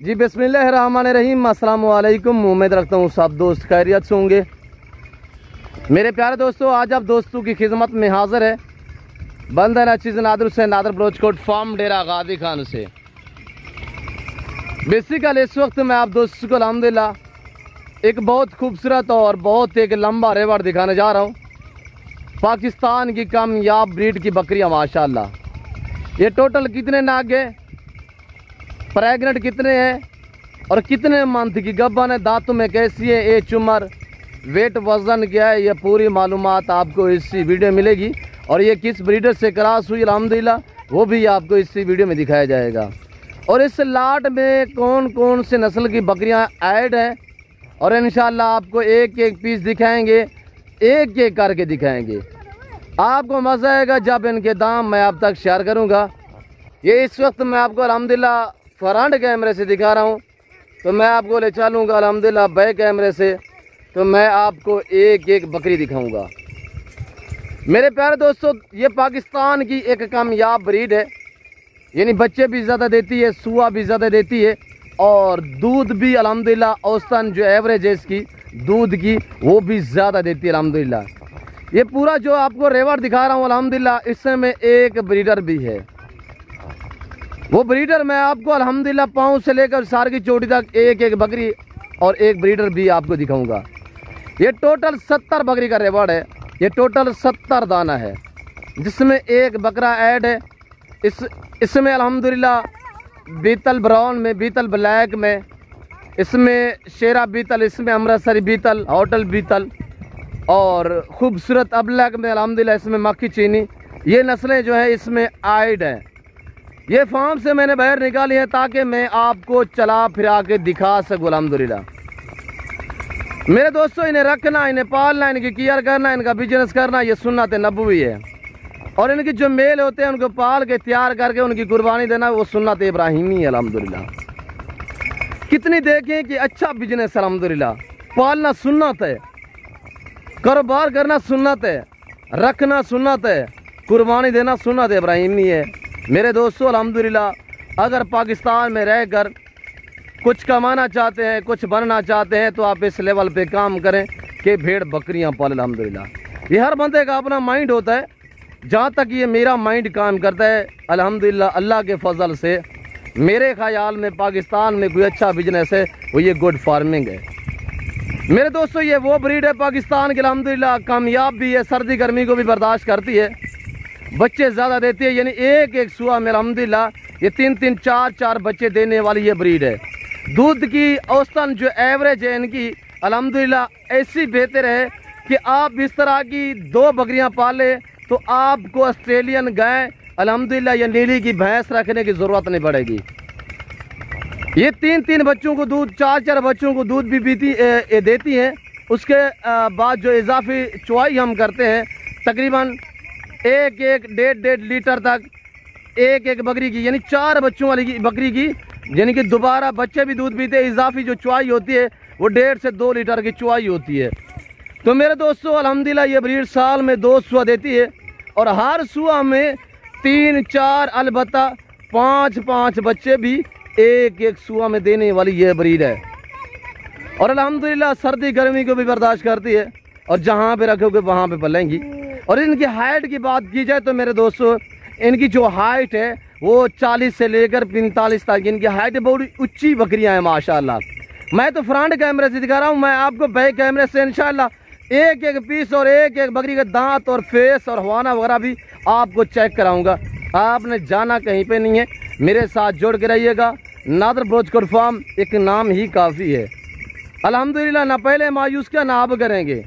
जी बिस्मिल्लाहिर्रहमानिर्रहीम, अस्सलाम वालेकुम। उम्मीद रखता हूँ सब दोस्त खैरियत से होंगे। मेरे प्यारे दोस्तों, आज आप दोस्तों की खिदमत में हाजिर है बंदर अचीज़ नादर से नादर बलोचकोट फार्म डेरा गादी खान से। बेसिकल इस वक्त मैं आप दोस्तों को अल्हम्दुलिल्लाह एक बहुत खूबसूरत और बहुत एक लंबा रेवड़ दिखाने जा रहा हूँ। पाकिस्तान की कामयाब ब्रीड की बकरियाँ माशाल्लाह। ये टोटल कितने नाग है, प्रेग्नेंट कितने हैं और कितने मंथ की गब्बन है, दांतों में कैसी है, एज उम्र, वेट, वजन क्या है, ये पूरी मालूमात आपको इसी वीडियो मिलेगी। और ये किस ब्रीडर से क्रॉस हुई अल्हम्दुलिल्लाह वो भी आपको इसी वीडियो में दिखाया जाएगा। और इस लाट में कौन कौन से नस्ल की बकरियां ऐड हैं और इंशाल्लाह आपको एक एक पीस दिखाएंगे, एक एक करके दिखाएंगे। आपको मज़ा आएगा जब इनके दाम मैं आप तक शेयर करूँगा। ये इस वक्त मैं आपको अल्हम्दुलिल्लाह फ्रंट कैमरे से दिखा रहा हूँ, तो मैं आपको ले चलूँगा अल्हम्दुलिल्लाह बैक कैमरे से, तो मैं आपको एक एक बकरी दिखाऊंगा। मेरे प्यारे दोस्तों, ये पाकिस्तान की एक कामयाब ब्रीड है, यानी बच्चे भी ज़्यादा देती है, सुआ भी ज़्यादा देती है और दूध भी अल्हम्दुलिल्लाह औसतन जो एवरेज है इसकी दूध की वो भी ज़्यादा देती है अल्हम्दुलिल्लाह। ये पूरा जो आपको रेवड़ दिखा रहा हूँ अल्हम्दुलिल्लाह इसमें एक ब्रीडर भी है। वो ब्रीडर मैं आपको अल्हम्दुलिल्लाह पाँव से लेकर सार की चोटी तक एक एक बकरी और एक ब्रीडर भी आपको दिखाऊंगा। ये टोटल 70 बकरी का रेवड़ है, ये टोटल 70 दाना है, जिसमें एक बकरा ऐड है। इसमें अल्हम्दुलिल्लाह बीतल ब्राउन में, बीतल ब्लैक में, इसमें शेरा बीतल, इसमें अमृतसरी बीतल, होटल बीतल और खूबसूरत अबलैक में अल्हम्दुलिल्लाह इसमें मक्खी चीनी, ये नस्लें जो है इसमें ऐड हैं। ये फार्म से मैंने बाहर निकाली है ताकि मैं आपको चला फिरा के दिखा सकूँ अल्हम्दुलिल्लाह। मेरे दोस्तों, इन्हें रखना, इन्हें पालना, इनकी केयर करना, इनका बिजनेस करना ये सुन्नत नबवी है। और इनकी जो मेल होते हैं उनको पाल के तैयार करके उनकी कुर्बानी देना वो सुन्नत इब्राहिमी है अल्हम्दुलिल्लाह। कितनी देखें कि अच्छा बिजनेस अल्हम्दुलिल्लाह। पालना सुन्नत है, कारोबार करना सुन्नत है, रखना सुन्नत है, कुर्बानी देना सुन्नत इब्राहिमी है। मेरे दोस्तों अल्हम्दुलिल्लाह अगर पाकिस्तान में रहकर कुछ कमाना चाहते हैं, कुछ बनना चाहते हैं तो आप इस लेवल पे काम करें कि भेड़ बकरियां पालें अल्हम्दुलिल्लाह। ये हर बंदे का अपना माइंड होता है, जहाँ तक ये मेरा माइंड काम करता है अल्हम्दुलिल्लाह अल्लाह के फजल से मेरे ख्याल में पाकिस्तान में कोई अच्छा बिजनेस है वो ये गुड फार्मिंग है। मेरे दोस्तों, ये वो ब्रीड है पाकिस्तान की अल्हम्दुलिल्लाह कामयाब भी है, सर्दी गर्मी को भी बर्दाश्त करती है, बच्चे ज़्यादा देती है, यानी एक एक सुआ में अल्हम्दुलिल्लाह ये 3-3, 4-4 बच्चे देने वाली ये ब्रीड है। दूध की औसतन जो एवरेज है इनकी अल्हम्दुलिल्लाह ऐसी बेहतर है कि आप इस तरह की 2 बकरियां पाले तो आपको ऑस्ट्रेलियन गाय अल्हम्दुलिल्लाह या नीली की भैंस रखने की ज़रूरत नहीं पड़ेगी। ये 3-3 बच्चों को दूध, 4-4 बच्चों को दूध भी देती हैं। उसके बाद जो इजाफी चुवाई हम करते हैं तकरीबन 1-1, 1.5 लीटर तक एक एक बकरी की, यानी 4 बच्चों वाली की बकरी की, यानी कि दोबारा बच्चे भी दूध पीते। इजाफी जो चुवाई होती है वो 1.5 से 2 लीटर की चुवाई होती है। तो मेरे दोस्तों अल्हम्दुलिल्लाह ये ब्रीड साल में 2 सुआ देती है और हर सुआ में 3-4 अलबत्ता 5-5 बच्चे भी एक एक सुआ में देने वाली ये ब्रीड है। और अल्हम्दुलिल्लाह सर्दी गर्मी को भी बर्दाश्त करती है और जहाँ पे रखोगे वहाँ पे पलेंगी। और इनकी हाइट की बात की जाए तो मेरे दोस्तों इनकी जो हाइट है वो 40 से लेकर 45 तक इनकी हाइट है। बहुत ऊंची बकरियां हैं माशाल्लाह। मैं तो फ्रंट कैमरे से दिखा रहा हूँ, मैं आपको बैक कैमरे से इंशाल्लाह एक एक पीस और एक एक बकरी के दांत और फेस और हवाना वगैरह भी आपको चेक कराऊंगा। आपने जाना कहीं पे नहीं है, मेरे साथ जुड़ के रहिएगा। नादर बलोचकोट फार्म एक नाम ही काफ़ी है अल्हम्दुलिल्लाह। ना पहले मायूस क्या ना अब करेंगे।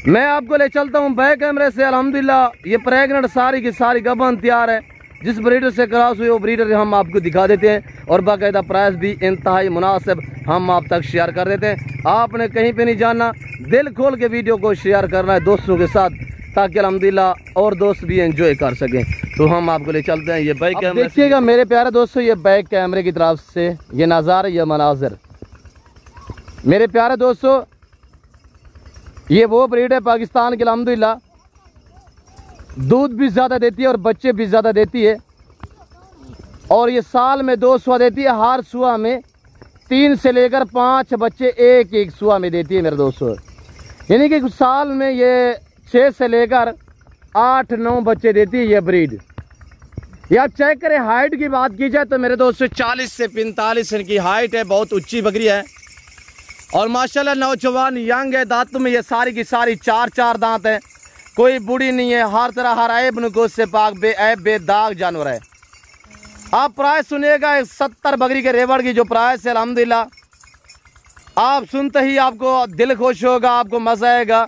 मैं आपको ले चलता हूँ बैक कैमरे से। अल्हम्दुलिल्लाह ये प्रेग्नेंट सारी की सारी गबन तैयार है। जिस ब्रीडर से क्रॉस हुई वो ब्रीडर हम आपको दिखा देते हैं और बाकायदा प्राइस भी इंतहाई मुनासिब हम आप तक शेयर कर देते हैं। आपने कहीं पे नहीं जाना, दिल खोल के वीडियो को शेयर करना है दोस्तों के साथ ताकि अल्हम्दुलिल्लाह और दोस्त भी एंजॉय कर सकें। तो हम आपको ले चलते हैं ये बैक कैमरे। देखिएगा मेरे प्यारे दोस्तों, ये बैक कैमरे की तरफ से ये नज़ारा, ये मनाजिर मेरे प्यारे दोस्तों, ये वो ब्रीड है पाकिस्तान की अल्हम्दुलिल्लाह दूध भी ज़्यादा देती है और बच्चे भी ज़्यादा देती है। और ये साल में 2 सुआ देती है। हर सुआ में 3 से लेकर 5 बच्चे एक एक सुआ में देती है मेरे दोस्तों। यानी कि साल में ये 6 से लेकर 8-9 बच्चे देती है ये ब्रीड। ये आप चेक करें। हाइट की बात की जाए तो मेरे दोस्तों 40 से 45 इनकी हाइट है। बहुत ऊंची बकरी है और माशाल्लाह नौजवान यंग है। दांतों में ये सारी की सारी 4 दांत है। कोई बूढ़ी नहीं है। हर तरह हर ऐब नुकोस से पाक बेऐब बेदाग जानवर है। आप प्राइस सुनिएगा 70 बकरी के रेवड़ की जो प्राइस है अल्हम्दुलिल्लाह आप सुनते ही आपको दिल खुश होगा, आपको मजा आएगा।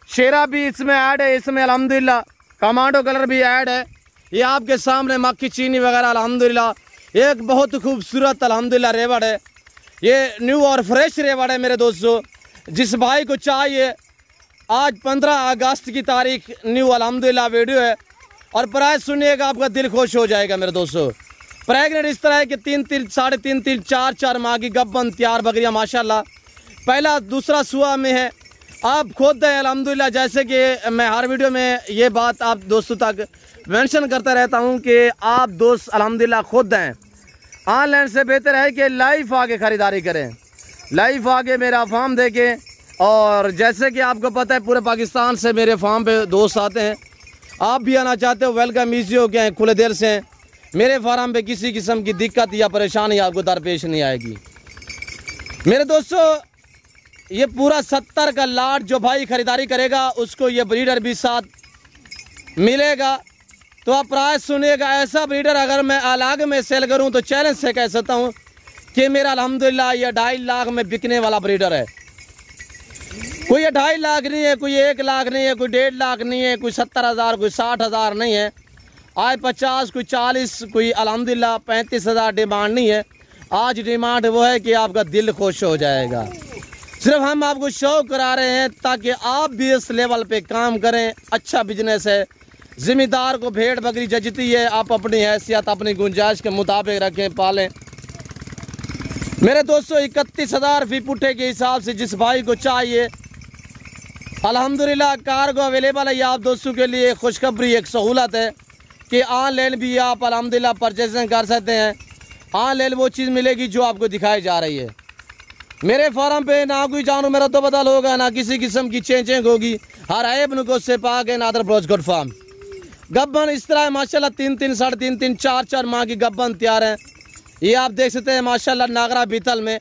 शेरा भी इसमें ऐड है। इसमें अल्हम्दुलिल्लाह कमांडो कलर भी ऐड है। ये आपके सामने मक्खी चीनी वगैरह अल्हम्दुलिल्लाह एक बहुत खूबसूरत अल्हम्दुलिल्लाह रेवड़ है। ये न्यू और फ्रेश रेवड़ है मेरे दोस्तों। जिस भाई को चाहिए आज 15 अगस्त की तारीख न्यू अल्हम्दुलिल्लाह वीडियो है और प्राइस सुनिएगा आपका दिल खुश हो जाएगा मेरे दोस्तों। प्रेगनेंट इस तरह है कि 3-3, 3.5, 4 माह की गब्बन तैयार बकरियाँ माशाल्लाह। पहला दूसरा सुआ में है। आप खुद है अल्हम्दुलिल्लाह। जैसे कि मैं हर वीडियो में ये बात आप दोस्तों तक मेंशन करता रहता हूँ कि आप दोस्त अल्हम्दुलिल्लाह खुद हैं। ऑनलाइन से बेहतर है कि लाइव आके ख़रीदारी करें। लाइव आके मेरा फार्म देखें। और जैसे कि आपको पता है पूरे पाकिस्तान से मेरे फार्म पे दोस्त आते हैं। आप भी आना चाहते हो वेलकम ईजी हो गए हैं, खुले दिल से हैं। मेरे फार्म पे किसी किस्म की दिक्कत या परेशानी आपको दरपेश नहीं आएगी मेरे दोस्तों। ये पूरा 70 का लाट जो भाई ख़रीदारी करेगा उसको ये ब्रीडर भी साथ मिलेगा। तो आप प्राइस सुनिएगा। ऐसा ब्रीडर अगर मैं अलग में सेल करूं तो चैलेंज से कह सकता हूं कि मेरा अल्हम्दुलिल्लाह ये 2.5 लाख में बिकने वाला ब्रीडर है। कोई ये 2.5 लाख नहीं है, कोई 1 लाख नहीं है, कोई 1.5 लाख नहीं है, कोई 70,000, कोई 60,000 नहीं है। आज 50, कोई 40, कोई अल्हम्दुलिल्लाह 35,000 डिमांड नहीं है। आज डिमांड वो है कि आपका दिल खुश हो जाएगा। सिर्फ हम आपको शौक करा रहे हैं ताकि आप भी इस लेवल पे काम करें। अच्छा बिजनेस है। ज़िम्मेदार को भेड़ बकरी जचती है। आप अपनी हैसियत अपनी गुंजाइश के मुताबिक रखें, पालें मेरे दोस्तों। 31,000 फी पुट्ठे के हिसाब से जिस भाई को चाहिए अल्हम्दुलिल्लाह कार्गो अवेलेबल है। ये आप दोस्तों के लिए खुशखबरी एक सहूलत है कि ऑनलाइन भी आप अल्हम्दुलिल्लाह परचेजिंग कर सकते हैं। ऑनलाइन वो चीज़ मिलेगी जो आपको दिखाई जा रही है। मेरे फार्म पे ना कोई जानू मेरा तो बदल होगा, ना किसी किस्म की चेंजिंग होगी। हर ऐब नुको से पाक है नादर ब्रोज गुड फार्म। गब्बन इस तरह है माशाल्लाह 3-3, 3.5, 4 माह की गब्बन तैयार है। ये आप देख सकते हैं माशाल्लाह नागरा बीतल में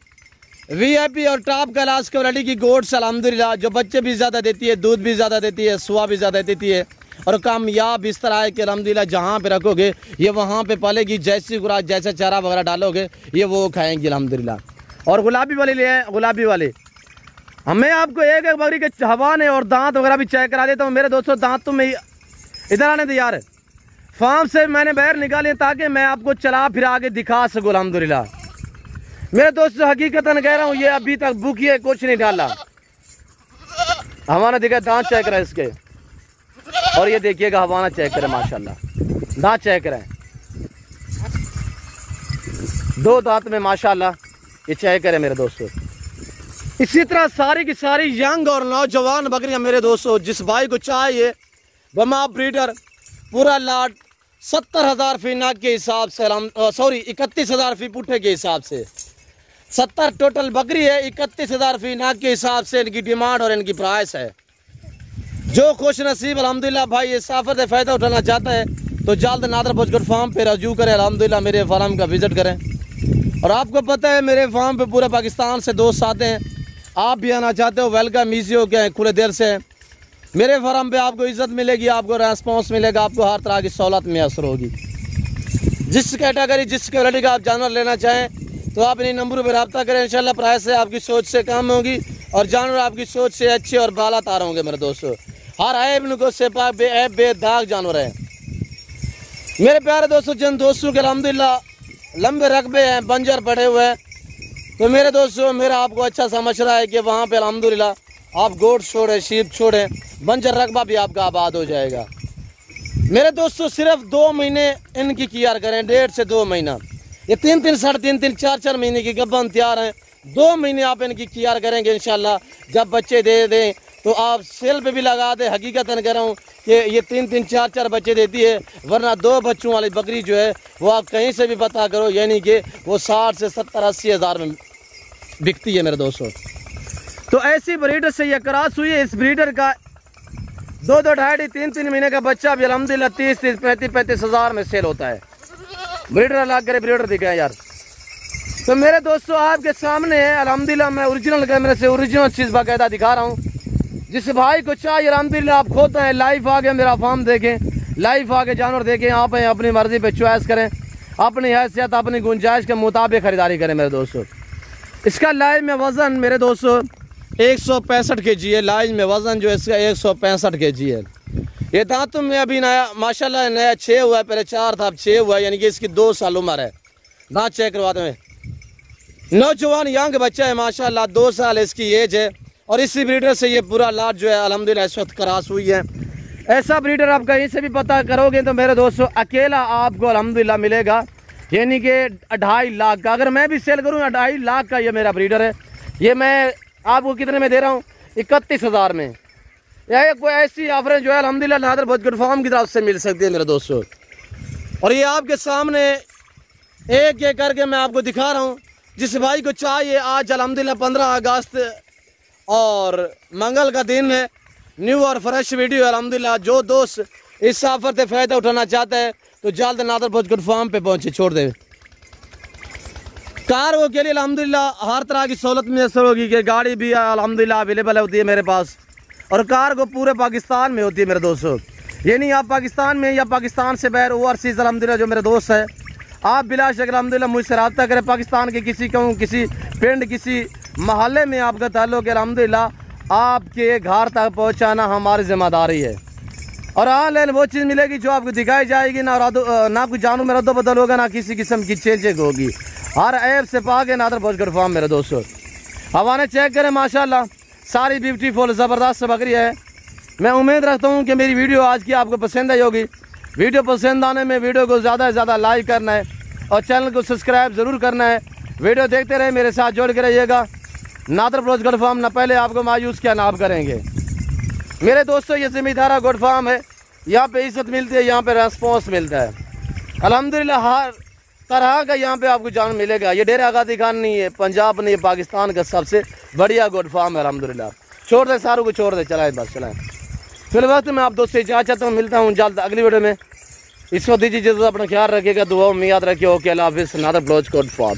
VIP और टॉप क्लास क्वालिटी की गोड्स अल्हम्दुलिल्लाह जो बच्चे भी ज़्यादा देती है, दूध भी ज़्यादा देती है, सुआ भी ज़्यादा देती है और कामयाब इस तरह है कि अल्हम्दुलिल्लाह जहाँ पे रखोगे ये वहाँ पे पलेगी। जैसी खुराक जैसा चारा वगैरह डालोगे ये वो खाएंगी अल्हम्दुलिल्लाह। और गुलाबी वाले ले आए। गुलाबी वाले हमें आपको एक एक बकरी के हवाने और दांत वगैरह भी चेक करा देता हूँ मेरे दोस्तों। दांतों में इधर आने दे यार। फार्म से मैंने बाहर निकाले ताकि मैं आपको चला फिरा के दिखा सकूँ अल्हम्दुलिल्लाह मेरे दोस्तों। हकीकतन कह रहा हूँ ये अभी तक भूखी है, कुछ नहीं डाला। हवाना दिखा, दांत चेक करें इसके। और ये देखिएगा हवाना चेक करें माशाल्लाह, दांत चेक करें। 2 दांत में माशाल्लाह ये चेक करें मेरे दोस्तों। इसी तरह सारी की सारी यंग और नौजवान बकरियां मेरे दोस्तों जिस भाई को चाहिए बमा ब्रीडर पूरा लाट 70,000 फी नाक के हिसाब से 31,000 फी पुट्ठे के हिसाब से 70 टोटल बकरी है। 31,000 फी नाक के हिसाब से इनकी डिमांड और इनकी प्राइस है। जो खुश नसीब अल्हम्दुलिल्लाह भाई इस आफत से फ़ायदा उठाना चाहता है तो जल्द नादर बजगुट फार्म पे रजू करें। अल्हम्दुलिल्लाह मेरे फार्म का विज़िट करें। और आपको पता है मेरे फार्म पे पूरे पाकिस्तान से दोस्त आते हैं। आप भी आना चाहते हो वेलकम ईजी हो गए, खुले दिल से। मेरे फार्म पे आपको इज़्ज़त मिलेगी, आपको रेस्पॉन्स मिलेगा, आपको हर तरह की सहूलत मैसर होगी। जिस कैटेगरी जिस क्वालिटी का आप जानवर लेना चाहें तो आप इन्हीं नंबरों पर रब्ता करें। इंशाल्लाह प्राइस से आपकी सोच से कम होगी और जानवर आपकी सोच से अच्छे और बाला तार होंगे मेरे दोस्तों। हर ऐब नुको से पाक बेऐब बेदाग जानवर है मेरे प्यारे दोस्तों। जिन दोस्तों के अल्हम्दुलिल्लाह लंबे रकबे हैं, बंजर पड़े हुए हैं, तो मेरे दोस्तों मेरा आपको अच्छा समझ रहा है कि वहाँ पे अल्हम्दुलिल्लाह आप गोट छोड़ें, शीप छोड़ें, बंजर रकबा भी आपका आबाद हो जाएगा मेरे दोस्तों। सिर्फ 2 महीने इनकी कियार करें, 1.5 से 2 महीना। ये 3-3, 3.5, 4 महीने की गब्बन तैयार हैं। 2 महीने आप इनकी कियार करेंगे इंशाल्लाह। जब बच्चे दे दें तो आप सेल पे भी लगा दें। हकीकतन कह रहा हूँ कि ये 3-3 4-4 बच्चे देती है, वरना 2 बच्चों वाली बकरी जो है वो आप कहीं से भी पता करो, यानी कि वो 60 से 70-80 हज़ार में बिकती है मेरे दोस्तों। तो ऐसी ब्रीडर से ये क्रॉस हुई है। इस ब्रीडर का 2-2, 2.5, 3-3 महीने का बच्चा भी अल्हम्दुलिल्लाह 30-30, 35-35 हज़ार में सेल होता है। ब्रीडर अल्लाह करे ब्रीडर दिखाएं यार। तो मेरे दोस्तों आपके सामने है अल्हम्दुलिल्लाह, मैं ओरिजिनल कैमरे से ओरिजिनल चीज़ बाकायदा दिखा रहा हूँ। जिस भाई को चाहिए अल्हम्दुलिल्लाह आप खोते हैं, लाइव आगे मेरा फार्म देखें, लाइव आगे जानवर देखें, आप अपनी मर्जी पे चॉइस करें, अपनी हैसियत अपनी गुंजाइश के मुताबिक खरीदारी करें मेरे दोस्तों। इसका लाइव में वज़न मेरे दोस्तों 165 kg है। लाइव में वज़न जो है इसका 165 kg है। ये दांतों में अभी नया माशाल्लाह नया 6 हुआ है, पहले 4 था, अब 6 हुआ है, यानी कि इसकी 2 साल उम्र है। दांत चेक करवाते हैं, नौजवान यंग बच्चा है माशाल्लाह, 2 साल इसकी एज है। और इसी ब्रीडर से ये पूरा लाट जो है अल्हम्दुलिल्लाह इस वक्त क्रॉस हुई है। ऐसा ब्रीडर आप कहीं से भी पता करोगे तो मेरे दोस्तों अकेला आपको अल्हम्दुलिल्लाह मिलेगा, यानी कि 2.5 लाख का। अगर मैं भी सेल करूँ 2.5 लाख का ये मेरा ब्रीडर है। ये मैं आपको कितने में दे रहा हूँ? 31 हज़ार में। यह कोई ऐसी ऑफरें जो है अल्हम्दुलिल्लाह नादर भोजगढ़ फार्म की तरफ से मिल सकती है मेरे दोस्तों। और ये आपके सामने एक एक करके मैं आपको दिखा रहा हूँ। जिस भाई को चाहिए आज अल्हम्दुलिल्लाह 15 अगस्त और मंगल का दिन है, न्यू और फ्रेश वीडियो अल्हम्दुलिल्लाह। जो दोस्त इस ऑफर से फ़ायदा उठाना चाहता है तो जल्द नादर भोजगढ़ फार्म पे पहुँचे, छोड़ दे। कार्गो के लिए अल्हम्दुलिल्लाह हर तरह की सहूलत मैसर होगी कि गाड़ी भी अल्हम्दुलिल्लाह अवेलेबल होती है मेरे पास, और कार्गो पूरे पाकिस्तान में होती है मेरे दोस्तों। ये नहीं आप पाकिस्तान में या पाकिस्तान से बाहर ओवरसीज़ अल्हम्दुलिल्लाह जो मेरे दोस्त है, आप बिला शक अल्हम्दुलिल्लाह मुझसे रब्ता करें। पाकिस्तान के किसी गाँव, किसी पिंड, किसी महल्ले में आपका ताल्लुक है, अल्हम्दुलिल्लाह आपके घर तक पहुँचाना हमारी जिम्मेदारी है। और ऑनलाइन वो चीज़ मिलेगी जो आपको दिखाई जाएगी, ना कुछ जानू में रद्दो बदल होगा, ना किसी किस्म की चेंजिंग होगी। हर ऐप से पाके नादर भोजगढ़ फार्म मेरे दोस्तों। हवाने चेक करें माशाल्लाह, सारी ब्यूटीफुल ज़बरदस्त बकरी है। मैं उम्मीद रखता हूँ कि मेरी वीडियो आज की आपको पसंद आई होगी। वीडियो पसंद आने में वीडियो को ज़्यादा से ज़्यादा लाइक करना है और चैनल को सब्सक्राइब ज़रूर करना है। वीडियो देखते रहे, मेरे साथ जोड़ के रहिएगा। नादर भोजगढ़ फार्म ना पहले आपको मायूस क्या नाम करेंगे मेरे दोस्तों। ये ज़मींदारा गोट फार्म है, यहाँ पे इज्जत मिलती है, यहाँ पे रेस्पॉन्स मिलता है अल्हम्दुलिल्लाह। हर तरह का यहाँ पे आपको जान मिलेगा। ये डेरा आगादी खान नहीं है, पंजाब नहीं है, पाकिस्तान का सबसे बढ़िया गोट फार्म है अल्हम्दुलिल्लाह। छोड़ दे सारों को, छोड़ दे, चलाएं बस चलाएं। फिर वक्त मैं आप दोस्तों इजाज़त चाहता हूँ, मिलता हूँ जल्द अगली वीडियो में। इसको दीजिए, अपना ख्याल रखिएगा, दुआ में याद रखिए। ओके, अल्लाह हाफिज़। नादर भोजगढ़ फार्म।